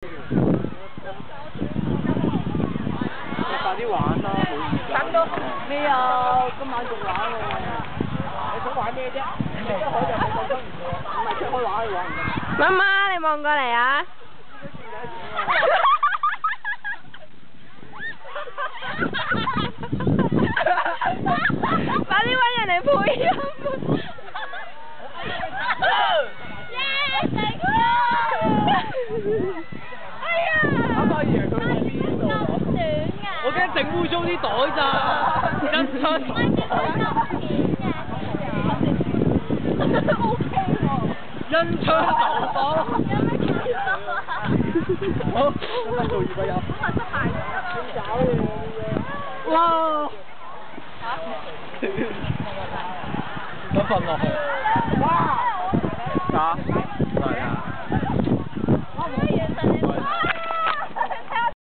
快啲玩啦，冇時間。等到咩啊？今晚仲玩喎。你想玩咩啫？你出海就冇咁唔係出開玩去玩唔得。媽媽，你望過嚟啊！快啲搵人嚟配音。阿媽爺佢喺邊度？我驚整污糟啲袋咋，真真。恩槍仇報。好，咁做二個有。點搞嘅？哇！咁瞓落去。哇！打。係啊。